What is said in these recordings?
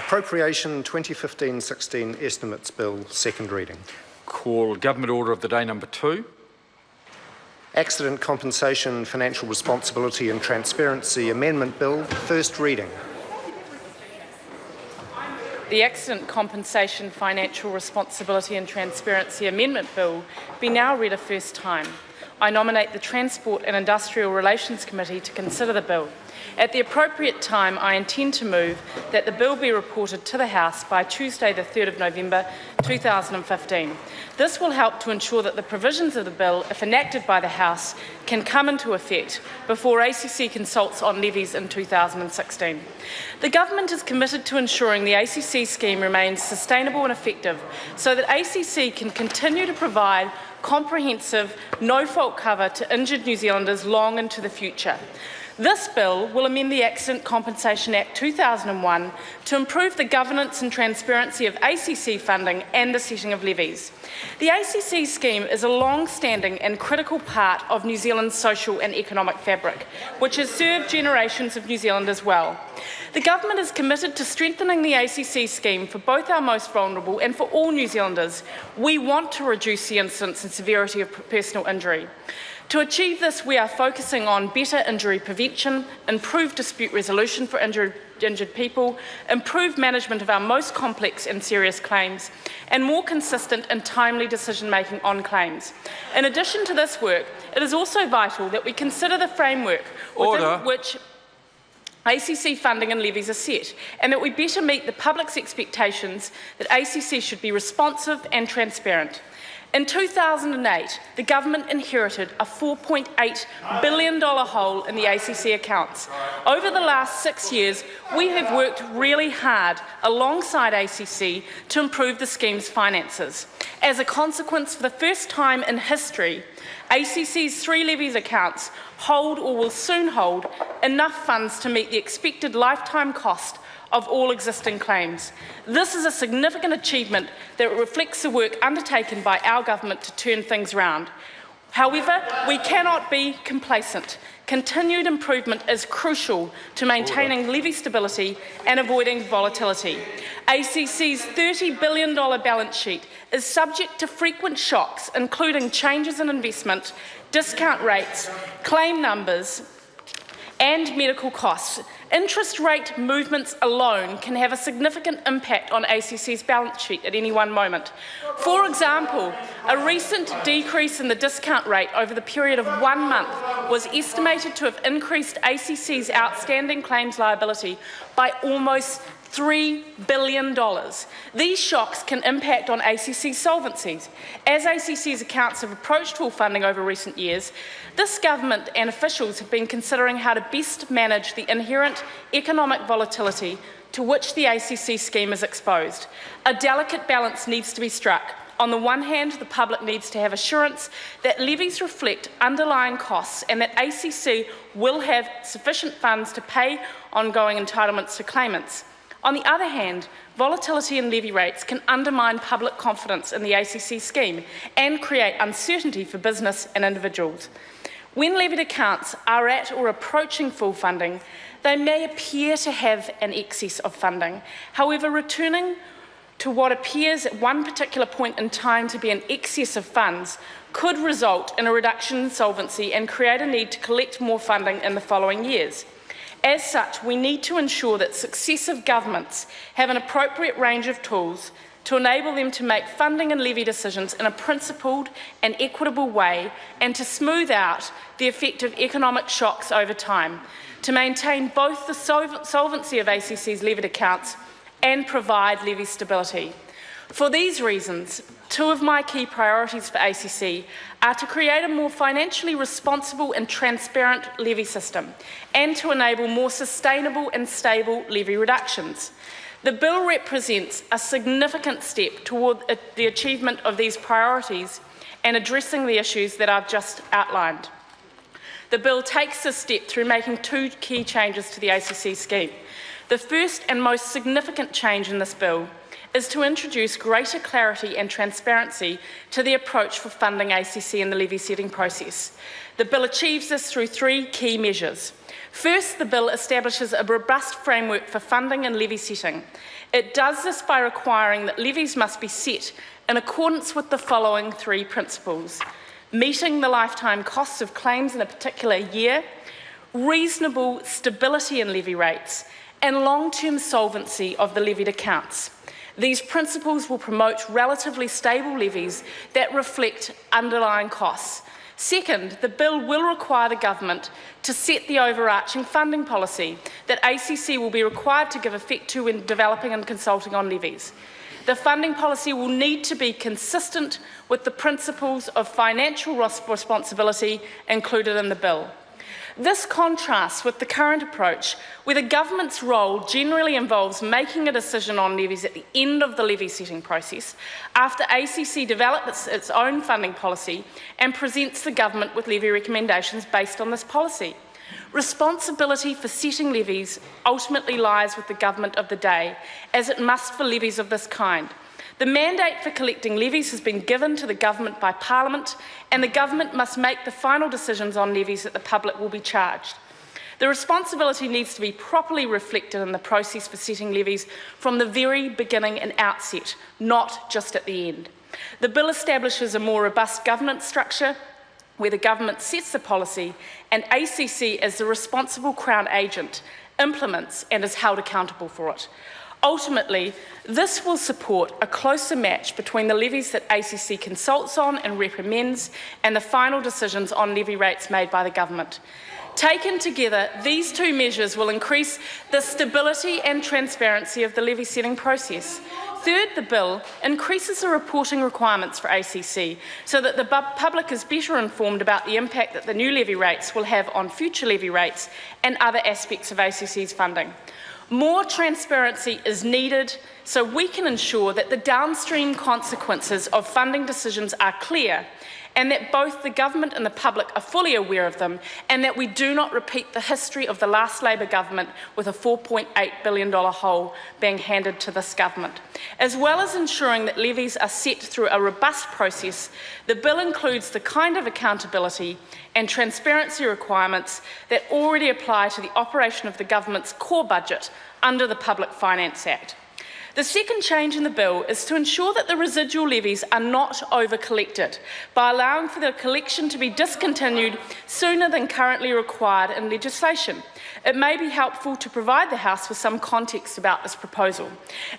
Appropriation 2015-16 Estimates Bill, second reading. Call Government Order of the Day number 2. Accident Compensation, Financial Responsibility and Transparency Amendment Bill, first reading. The Accident Compensation, Financial Responsibility and Transparency Amendment Bill be now read a first time. I nominate the Transport and Industrial Relations Committee to consider the bill. At the appropriate time, I intend to move that the bill be reported to the House by Tuesday the 3rd of November 2015. This will help to ensure that the provisions of the bill, if enacted by the House, can come into effect before ACC consults on levies in 2016. The Government is committed to ensuring the ACC scheme remains sustainable and effective so that ACC can continue to provide comprehensive, no-fault cover to injured New Zealanders long into the future. This bill will amend the Accident Compensation Act 2001 to improve the governance and transparency of ACC funding and the setting of levies. The ACC scheme is a long-standing and critical part of New Zealand's social and economic fabric, which has served generations of New Zealanders well. The Government is committed to strengthening the ACC scheme for both our most vulnerable and for all New Zealanders. We want to reduce the incidence and severity of personal injury. To achieve this, we are focusing on better injury prevention, improved dispute resolution for injured people, improved management of our most complex and serious claims, and more consistent and timely decision-making on claims. In addition to this work, it is also vital that we consider the framework within which ACC funding and levies are set, and that we better meet the public's expectations that ACC should be responsive and transparent. In 2008, the Government inherited a $4.8 billion hole in the ACC accounts. Over the last 6 years, we have worked really hard alongside ACC to improve the scheme's finances. As a consequence, for the first time in history, ACC's 3 levies accounts hold or will soon hold enough funds to meet the expected lifetime cost of all existing claims. This is a significant achievement that reflects the work undertaken by our Government to turn things round. However, we cannot be complacent. Continued improvement is crucial to maintaining levy stability and avoiding volatility. ACC's $30 billion balance sheet is subject to frequent shocks, including changes in investment, discount rates, claim numbers, and medical costs. Interest rate movements alone can have a significant impact on ACC's balance sheet at any one moment. For example, a recent decrease in the discount rate over the period of 1 month was estimated to have increased ACC's outstanding claims liability by almost $3 billion. These shocks can impact on ACC's solvencies. As ACC's accounts have approached full funding over recent years, this Government and officials have been considering how to best manage the inherent economic volatility to which the ACC scheme is exposed. A delicate balance needs to be struck. On the one hand, the public needs to have assurance that levies reflect underlying costs and that ACC will have sufficient funds to pay ongoing entitlements to claimants. On the other hand, volatility in levy rates can undermine public confidence in the ACC scheme and create uncertainty for business and individuals. When levied accounts are at or approaching full funding, they may appear to have an excess of funding. However, returning to what appears at one particular point in time to be an excess of funds could result in a reduction in solvency and create a need to collect more funding in the following years. As such, we need to ensure that successive governments have an appropriate range of tools to enable them to make funding and levy decisions in a principled and equitable way and to smooth out the effect of economic shocks over time, to maintain both the solvency of ACC's levied accounts and provide levy stability. For these reasons, 2 of my key priorities for ACC are to create a more financially responsible and transparent levy system and to enable more sustainable and stable levy reductions. The bill represents a significant step toward the achievement of these priorities and addressing the issues that I've just outlined. The bill takes this step through making 2 key changes to the ACC scheme. The first and most significant change in this bill is to introduce greater clarity and transparency to the approach for funding ACC in the levy setting process. The bill achieves this through 3 key measures. First, the bill establishes a robust framework for funding and levy setting. It does this by requiring that levies must be set in accordance with the following three principles: meeting the lifetime costs of claims in a particular year, reasonable stability in levy rates, and long-term solvency of the levied accounts. These principles will promote relatively stable levies that reflect underlying costs. Second, the bill will require the government to set the overarching funding policy that ACC will be required to give effect to when developing and consulting on levies. The funding policy will need to be consistent with the principles of financial responsibility included in the bill. This contrasts with the current approach, where the government's role generally involves making a decision on levies at the end of the levy setting process, after ACC develops its own funding policy and presents the government with levy recommendations based on this policy. Responsibility for setting levies ultimately lies with the government of the day, as it must for levies of this kind. The mandate for collecting levies has been given to the government by Parliament, and the government must make the final decisions on levies that the public will be charged. The responsibility needs to be properly reflected in the process for setting levies from the very beginning and outset, not just at the end. The bill establishes a more robust governance structure where the government sets the policy and ACC, as the responsible Crown agent, implements and is held accountable for it. Ultimately, this will support a closer match between the levies that ACC consults on and recommends and the final decisions on levy rates made by the government. Taken together, these two measures will increase the stability and transparency of the levy setting process. Third, the bill increases the reporting requirements for ACC so that the public is better informed about the impact that the new levy rates will have on future levy rates and other aspects of ACC's funding. More transparency is needed so we can ensure that the downstream consequences of funding decisions are clear, and that both the government and the public are fully aware of them, and that we do not repeat the history of the last Labor government with a $4.8 billion hole being handed to this government. As well as ensuring that levies are set through a robust process, the bill includes the kind of accountability and transparency requirements that already apply to the operation of the government's core budget under the Public Finance Act. The second change in the bill is to ensure that the residual levies are not over-collected by allowing for their collection to be discontinued sooner than currently required in legislation. It may be helpful to provide the House with some context about this proposal.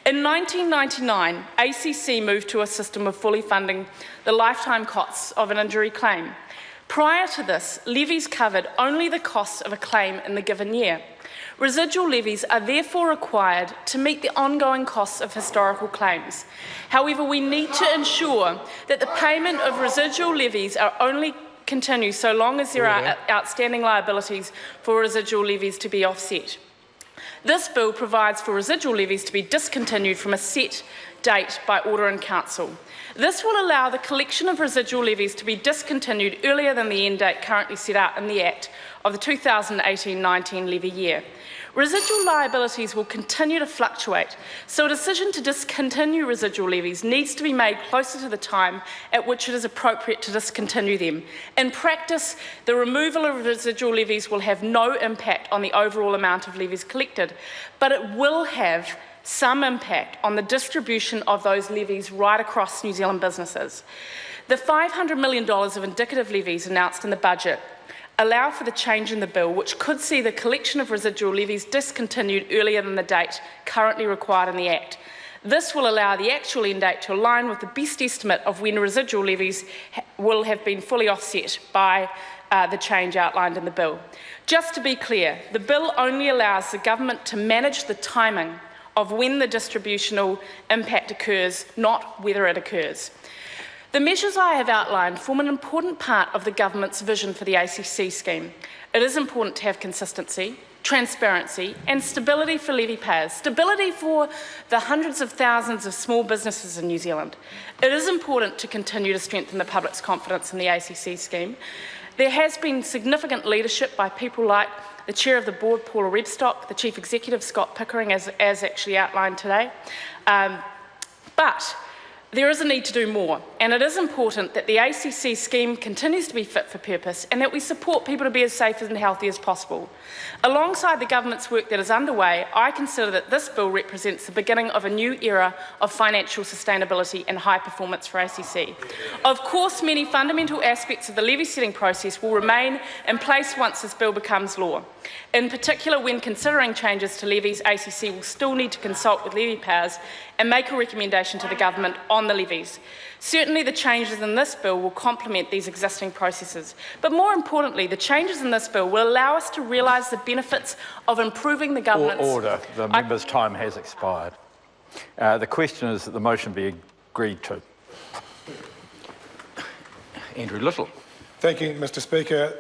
In 1999, ACC moved to a system of fully funding the lifetime costs of an injury claim. Prior to this, levies covered only the costs of a claim in the given year. Residual levies are therefore required to meet the ongoing costs of historical claims. However, we need to ensure that the payment of residual levies are only continue so long as there are outstanding liabilities for residual levies to be offset. This bill provides for residual levies to be discontinued from a set date by order in council. This will allow the collection of residual levies to be discontinued earlier than the end date currently set out in the Act of the 2018-19 levy year. Residual liabilities will continue to fluctuate, so a decision to discontinue residual levies needs to be made closer to the time at which it is appropriate to discontinue them. In practice, the removal of residual levies will have no impact on the overall amount of levies collected, but it will have some impact on the distribution of those levies right across New Zealand businesses. The $500 million of indicative levies announced in the budget allow for the change in the bill, which could see the collection of residual levies discontinued earlier than the date currently required in the Act. This will allow the actual end date to align with the best estimate of when residual levies will have been fully offset by the change outlined in the bill. Just to be clear, the bill only allows the government to manage the timing of when the distributional impact occurs, not whether it occurs. The measures I have outlined form an important part of the government's vision for the ACC scheme. It is important to have consistency, transparency and stability for levy payers, stability for the hundreds of thousands of small businesses in New Zealand. It is important to continue to strengthen the public's confidence in the ACC scheme. There has been significant leadership by people like the Chair of the Board, Paula Redstock, the Chief Executive, Scott Pickering, as actually outlined today. But There is a need to do more, and it is important that the ACC scheme continues to be fit for purpose and that we support people to be as safe and healthy as possible. Alongside the government's work that is underway, I consider that this bill represents the beginning of a new era of financial sustainability and high performance for ACC. Of course, many fundamental aspects of the levy setting process will remain in place once this bill becomes law. In particular, when considering changes to levies, ACC will still need to consult with levy powers and make a recommendation to the government on the levies. Certainly the changes in this bill will complement these existing processes, but more importantly, the changes in this bill will allow us to realise the benefits of improving the governance. Order. The member's time has expired. The question is that the motion be agreed to. Andrew Little. Thank you, Mr. Speaker.